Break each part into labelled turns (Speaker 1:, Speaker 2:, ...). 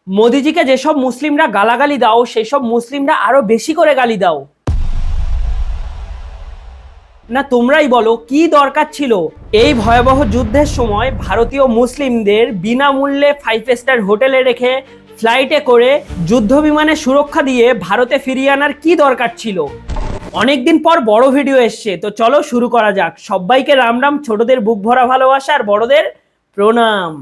Speaker 1: মোদিজিকে যেসব মুসলিমরা গালাগালি দাও সেই সব মুসলিমরা আরো বেশি করে গালি দাও না। তোমরাই বলো কি দরকার ছিল এই ভয়াবহ যুদ্ধের সময় ভারতীয় মুসলিমদের বিনামূল্যে 5 স্টার হোটেলে রেখে ফ্লাইটে করে যুদ্ধ বিমানে সুরক্ষা দিয়ে ভারতে ফিরিয়ে আনার কি দরকার ছিল? অনেকদিন পর বড় ভিডিও এসছে, তো চলো শুরু করা যাক। সবাইকে রাম রাম, ছোটদের বুক ভরা ভালোবাসা আর বড়দের প্রণাম।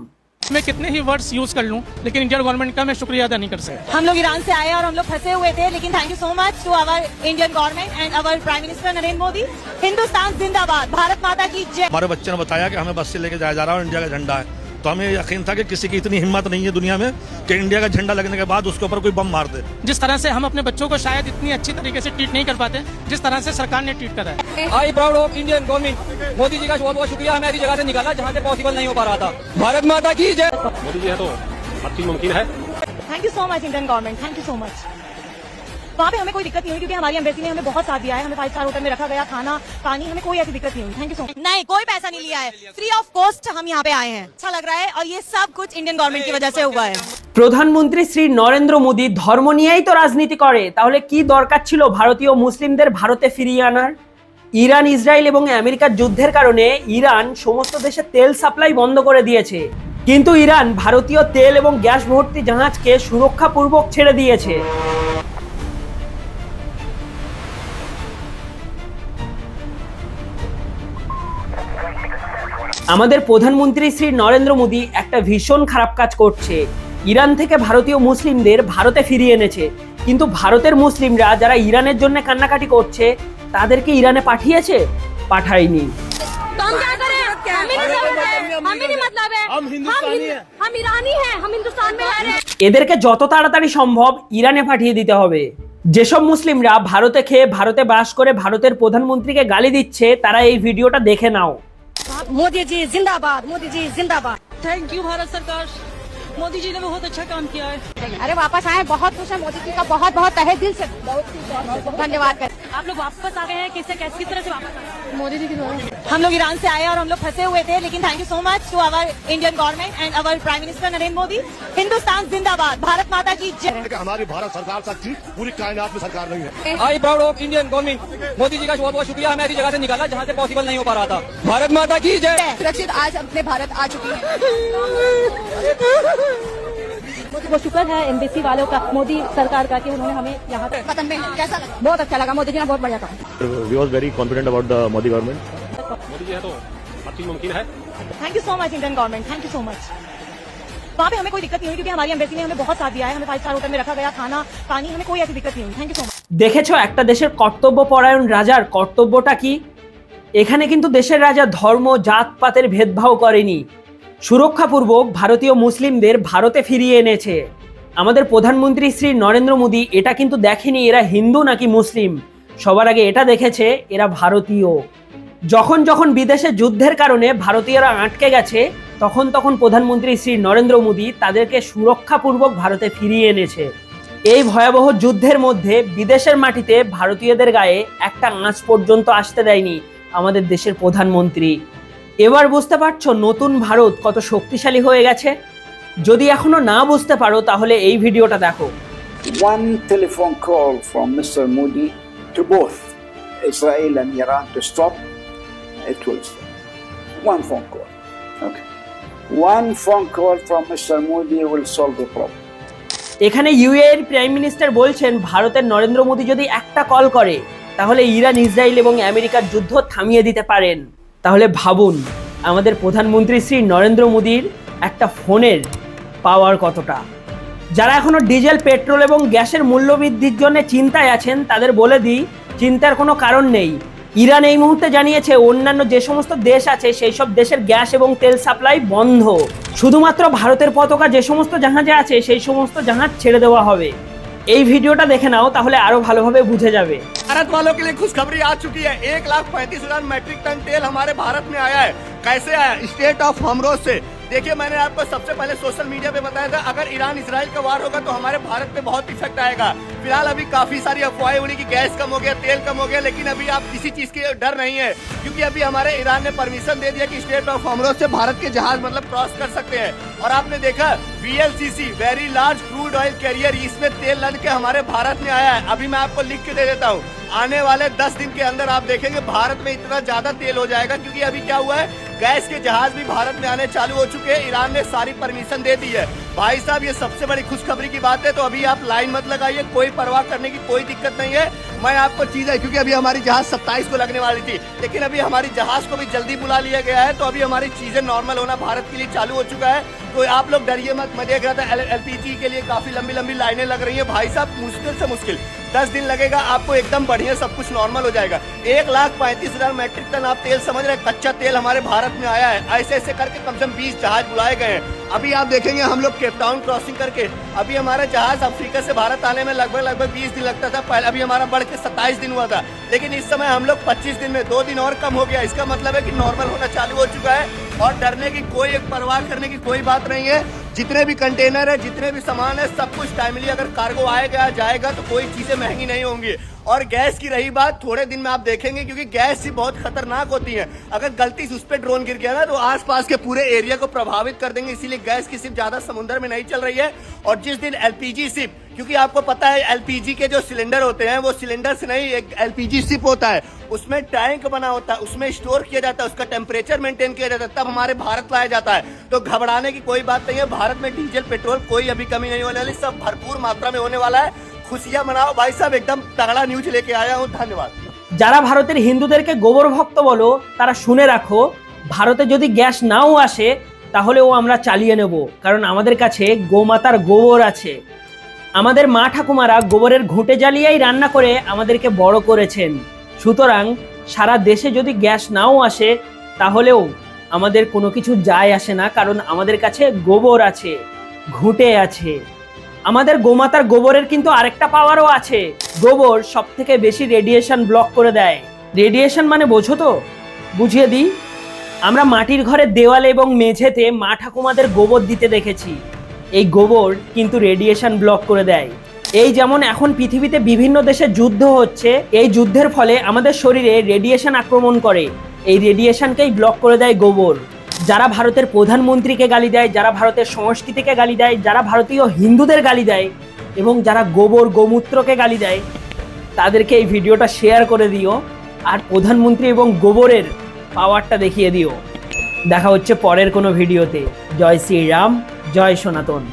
Speaker 2: मैं कितने ही वर्ड्स यूज कर लूं लेकिन इंडियन गवर्नमेंट का मैं शुक्रिया अदा नहीं कर सकता।
Speaker 3: हम लोग ईरान से आए और हम लोग फंसे हुए थे, लेकिन thank you so much to our Indian government and our prime minister Narendra Modi. Hindustan जिंदाबाद, भारत माता की जय।
Speaker 4: हमारे बच्चे ने बताया कि हमें बस से लेके जाया जा रहा है और इंडिया का झंडा है, तो हमें यकीन था कि किसी की इतनी हिम्मत नहीं है दुनिया में कि इंडिया का झंडा लगने के बाद उसके ऊपर कोई बम मार दे।
Speaker 2: जिस तरह से हम अपने बच्चों को शायद इतनी अच्छी तरीके से ट्रीट नहीं कर पाते जिस तरह से सरकार ने ट्रीट करा है।
Speaker 5: I proud of Indian government. Modi ji का बहुत बहुत शुक्रिया, हमें ऐसी जगह से निकाला जहाँ से पॉसिबल नहीं हो पा रहा था। भारत माता की जय।
Speaker 6: मोदी जी है तो हर चीज मुमकिन है।
Speaker 3: Thank you so much Indian government, thank you so much. वहाँ पे हमें कोई दिक्कत नहीं हुई क्योंकि हमारी एम्बेसी ने हमें बहुत साथ दिया है। हमें 5 स्टार होटल में रखा गया, खाना पानी, हमें कोई ऐसी दिक्कत नहीं हुई। Thank you so much. नहीं, कोई पैसा नहीं लिया है, फ्री ऑफ कॉस्ट हम यहाँ पे आए हैं। अच्छा लग रहा है और ये सब कुछ इंडियन गवर्नमेंट की वजह से हुआ है।
Speaker 1: প্রধানমন্ত্রী শ্রী নরেন্দ্র মোদী ধর্ম নিয়েই তো রাজনীতি করে, তাহলে কি দরকার ছিল ভারতীয় মুসলিমদের ভারতে ফিরিয়ে আনার? ইরান, ইসরায়েল এবং আমেরিকার যুদ্ধের কারণে ইরান সমস্ত দেশে তেল সাপ্লাই বন্ধ করে দিয়েছে, কিন্তু ইরান ভারতীয় তেল এবং গ্যাস ভর্তি জাহাজকে সুরক্ষাপূর্বক ছেড়ে দিয়েছে। আমাদের প্রধানমন্ত্রী শ্রী নরেন্দ্র মোদী একটা ভীষণ খারাপ কাজ করছে। ইরান থেকে ভারতীয় মুসলিমদের ভারতে ফিরিয়ে এনেছে, কিন্তু ভারতের মুসলিমরা যারা ইরানের জন্য কান্নাকাটি করছে তাদেরকে ইরানে পাঠিয়েছে? পাঠায়নি। এদেরকে যত তাড়াতাড়ি সম্ভব ইরানে পাঠিয়ে দিতে হবে। যেসব মুসলিমরা ভারতে খেয়ে ভারতে বাস করে ভারতের প্রধানমন্ত্রীকে গালি দিচ্ছে তারা এই ভিডিওটা দেখে নাও।
Speaker 3: मोदी जी जिंदाबाद, मोदी जी जिंदाबाद।
Speaker 7: थैंक यू भारत सरकार, मोदी जी ने बहुत अच्छा काम किया है।
Speaker 3: अरे वापस आए, बहुत खुश है। मोदी जी का बहुत बहुत तहे दिल से धन्यवाद कर।
Speaker 7: आप लोग वापस आ गए हैं, किस तरह से वापस आए?
Speaker 3: मोदी जी की हम लोग ईरान से आए और हम लोग फंसे हुए थे, लेकिन thank you so much to our Indian government and our prime minister Narendra Modi. Hindustan जिंदाबाद, भारत माता की जय।
Speaker 4: हमारी भारत सरकार तक की पूरी कायनात में सरकार नहीं है।
Speaker 5: I proud of Indian government. Modi ji का बहुत बहुत शुक्रिया, हमें ऐसी जगह से निकाला जहाँ से पॉसिबल नहीं हो पा रहा था। भारत माता की जय।
Speaker 3: सुरक्षित आज अपने भारत आ चुकी है। वो शुक्र है एम्बेसी वालों का, मोदी सरकार का, कि उन्होंने हमें यहाँ वतन में कैसा लगा? बहुत अच्छा लगा। मोदी जी ने बहुत बढ़िया काम।
Speaker 6: We was very confident about the Modi government. Modi ji है तो हर चीज मुमकिन है।
Speaker 3: Thank you so much Indian government, thank you so much. वहाँ पे हमें कोई दिक्कत नहीं हुई क्योंकि हमारी एम्बेसी ने हमें बहुत साथ दिया है। हमें 5 स्टार होटल में रखा गया, खाना पानी, हमें कोई ऐसी दिक्कत नहीं हुई। Thank you so much.
Speaker 1: দেখেছো একটা দেশের কর্তব্যপরায়ণ রাজার কর্তব্যটা কি? এখানে কিন্তু দেশের রাজা ধর্ম জাতপাতের ভেদভাব করেনি, সুরক্ষাপূর্বক ভারতীয় মুসলিমদের ভারতে ফিরিয়ে এনেছে। আমাদের প্রধানমন্ত্রী শ্রী নরেন্দ্র মোদী এটা কিন্তু দেখেনি এরা হিন্দু নাকি মুসলিম, সবার আগে এটা দেখেছে এরা ভারতীয়। যখন যখন বিদেশে যুদ্ধের কারণে ভারতীয়রা আটকে গেছে তখন তখন প্রধানমন্ত্রী শ্রী নরেন্দ্র মোদী তাদেরকে সুরক্ষাপূর্বক ভারতে ফিরিয়ে এনেছে। এই ভয়াবহ যুদ্ধের মধ্যে বিদেশের মাটিতে ভারতীয়দের গায়ে একটা আঁচ পর্যন্ত আসতে দেয়নি আমাদের দেশের প্রধানমন্ত্রী। এবার বুঝতে পারছো নতুন ভারত কত শক্তিশালী হয়ে গেছে? যদি এখনো না বুঝতে পারো তাহলে এই ভিডিওটা দেখো।
Speaker 8: One telephone call from Mr. Modi to both Israel and Iran to stop, it will stop. One phone call. Okay. One phone call from Mr. Modi will solve the problem.
Speaker 1: এখানে ইউএইর প্রাইম মিনিস্টার বলছেন ভারতের নরেন্দ্র মোদী যদি একটা call করে তাহলে Iran, Israel এবং আমেরিকার যুদ্ধ থামিয়ে দিতে পারেন। তাহলে ভাবুন আমাদের প্রধানমন্ত্রী শ্রী নরেন্দ্র মোদীর একটা ফোনের পাওয়ার কতটা। যারা এখনো ডিজেল, পেট্রোল এবং গ্যাসের মূল্য বৃদ্ধির জন্য চিন্তায় আছেন তাদের বলে দিই চিন্তার কোনো কারণ নেই। ইরান এই মুহূর্তে জানিয়েছে অন্যান্য যে সমস্ত দেশ আছে সেই সব দেশের গ্যাস এবং তেল সাপ্লাই বন্ধ, শুধুমাত্র ভারতের পতাকা যে সমস্ত জাহাজে আছে সেই সমস্ত জাহাজ ছেড়ে দেওয়া হবে। এই ভিডিওটা দেখে নাও তাহলে আরো ভালোভাবে বুঝে যাবে।
Speaker 4: भारत वालों के लिए खुशखबरी आ चुकी है। 1,35,000 मैट्रिक टन तेल हमारे भारत में आया है। कैसे आया? स्टेट ऑफ हमरोज से
Speaker 9: देखिए, मैंने आपको सबसे पहले सोशल मीडिया पे बताया था, अगर ईरान इजराइल का वार होगा तो हमारे भारत पे बहुत इफेक्ट आएगा। फिलहाल अभी काफी सारी अफवाहें उड़ी कि गैस कम हो गया, तेल कम हो गया, लेकिन अभी आप किसी चीज के डर नहीं है, क्योंकि अभी हमारे ईरान ने परमिशन दे दिया कि स्ट्रेट ऑफ हॉर्मुज से भारत के जहाज मतलब क्रॉस कर सकते हैं। और आपने देखा VLCC very large crude oil carrier, इसमें तेल लद के हमारे भारत में आया है। अभी मैं आपको लिख के दे देता हूँ, आने वाले 10 दिन के अंदर आप देखेंगे भारत में इतना ज्यादा तेल हो जाएगा, क्योंकि अभी क्या हुआ है, गैस के जहाज भी भारत में आने चालू हो चुके हैं। ईरान ने सारी परमिशन दे दी है। भाई साहब, ये सबसे बड़ी खुशखबरी की बात है। तो अभी आप लाइन मत लगाइए, कोई परवाह करने की कोई दिक्कत नहीं है। मैं आपको चीज है, क्योंकि अभी हमारी जहाज 27 को लगने वाली थी, लेकिन अभी हमारी जहाज को भी जल्दी बुला लिया गया है, तो अभी हमारी चीजें नॉर्मल होना भारत के लिए चालू हो चुका है। तो आप लोग डरिए मत। मैं देख रहा था LPG के लिए काफी लंबी लंबी लाइनें लग रही है। भाई साहब, मुश्किल से मुश्किल 10 दिन लगेगा, आपको एकदम बढ़िया सब कुछ नॉर्मल हो जाएगा। 1,35,000 मैट्रिक टन आप तेल समझ रहे हैं, कच्चा तेल हमारे भारत में आया है। ऐसे ऐसे करके कम से कम 20 जहाज बुलाए गए हैं। अभी आप देखेंगे हम लोग केप टाउन क्रॉसिंग करके, अभी हमारा जहाज अफ्रीका से भारत आने में लगभग 20 दिन लगता था पहले, अभी हमारा बढ़ के 27 दिन हुआ था, लेकिन इस समय हम लोग 25 दिन में 2 दिन और कम हो गया। इसका मतलब है कि नॉर्मल होना चालू हो चुका है, और डरने की कोई एक परवाह करने की कोई बात नहीं है। जितने भी कंटेनर है, जितने भी सामान है, सब कुछ टाइमली अगर कार्गो आएगा जाएगा तो कोई चीजें महंगी नहीं होंगी। और गैस की रही बात, थोड़े दिन में आप देखेंगे, क्योंकि गैस ही बहुत खतरनाक होती है। अगर गलती से उस पर ड्रोन गिर गया ना, तो आसपास के पूरे एरिया को प्रभावित कर देंगे। इसीलिए गैस की शिप ज्यादा समुद्र में नहीं चल रही है। और जिस दिन LPG शिप, क्योंकि आपको पता है LPG के जो सिलेंडर होते हैं वो सिलेंडर से नहीं, एक LPG शिप होता है, उसमें टैंक बना होता है, उसमें स्टोर किया जाता है, उसका टेम्परेचर मेंटेन किया जाता है, तब हमारे भारत लाया जाता है। तो घबराने की कोई बात नहीं है। भारत में डीजल पेट्रोल कोई अभी कमी नहीं होने वाली, सब भरपूर मात्रा में होने वाला है। खुशियां मनाओ भाई साहब, एकदम तगड़ा न्यूज लेके आया हूँ। धन्यवाद।
Speaker 1: যারা ভারতের হিন্দুদেরকে গোবর ভক্ত বলো, তারা শুনে রাখো, ভারতে যদি গ্যাস নাও আসে তাহলেও আমরা চালিয়ে নেব, কারণ আমাদের কাছে গোমাতার গোবর আছে। আমাদের মা ঠাকুমারা গোবরের ঘুঁটে জ্বালিয়েই রান্না করে আমাদেরকে বড় করেছেন। সুতরাং সারা দেশে যদি গ্যাস নাও আসে তাহলেও আমাদের কোনো কিছু যায় আসে না, কারণ আমাদের কাছে গোবর আছে, ঘুঁটে আছে। আমাদের গোমাতার গোবরের কিন্তু আরেকটা পাওয়ারও আছে, গোবর সব থেকে বেশি রেডিয়েশন ব্লক করে দেয়। রেডিয়েশন মানে বোঝো তো? বুঝিয়ে দিই, আমরা মাটির ঘরের দেওয়ালে এবং মেঝেতে মা ঠাকুমাদের গোবর দিতে দেখেছি। এই গোবর কিন্তু রেডিয়েশন ব্লক করে দেয়। এই যেমন এখন পৃথিবীতে বিভিন্ন দেশে যুদ্ধ হচ্ছে, এই যুদ্ধের ফলে আমাদের শরীরে রেডিয়েশন আক্রমণ করে, এই রেডিয়েশনকেই ব্লক করে দেয় গোবর। যারা ভারতের প্রধানমন্ত্রীকে গালি দেয়, যারা ভারতের সংস্কৃতিকে গালি দেয়, যারা ভারতীয় হিন্দুদের গালি দেয় এবং যারা গোবর গোমূত্রকে গালি দেয়, তাদেরকে এই ভিডিওটা শেয়ার করে দিও, আর প্রধানমন্ত্রী এবং গোবরের পাওয়ারটা দেখিয়ে দিও। দেখা হচ্ছে পরের কোনো ভিডিওতে। জয় শ্রীরাম, জয় সনাতন।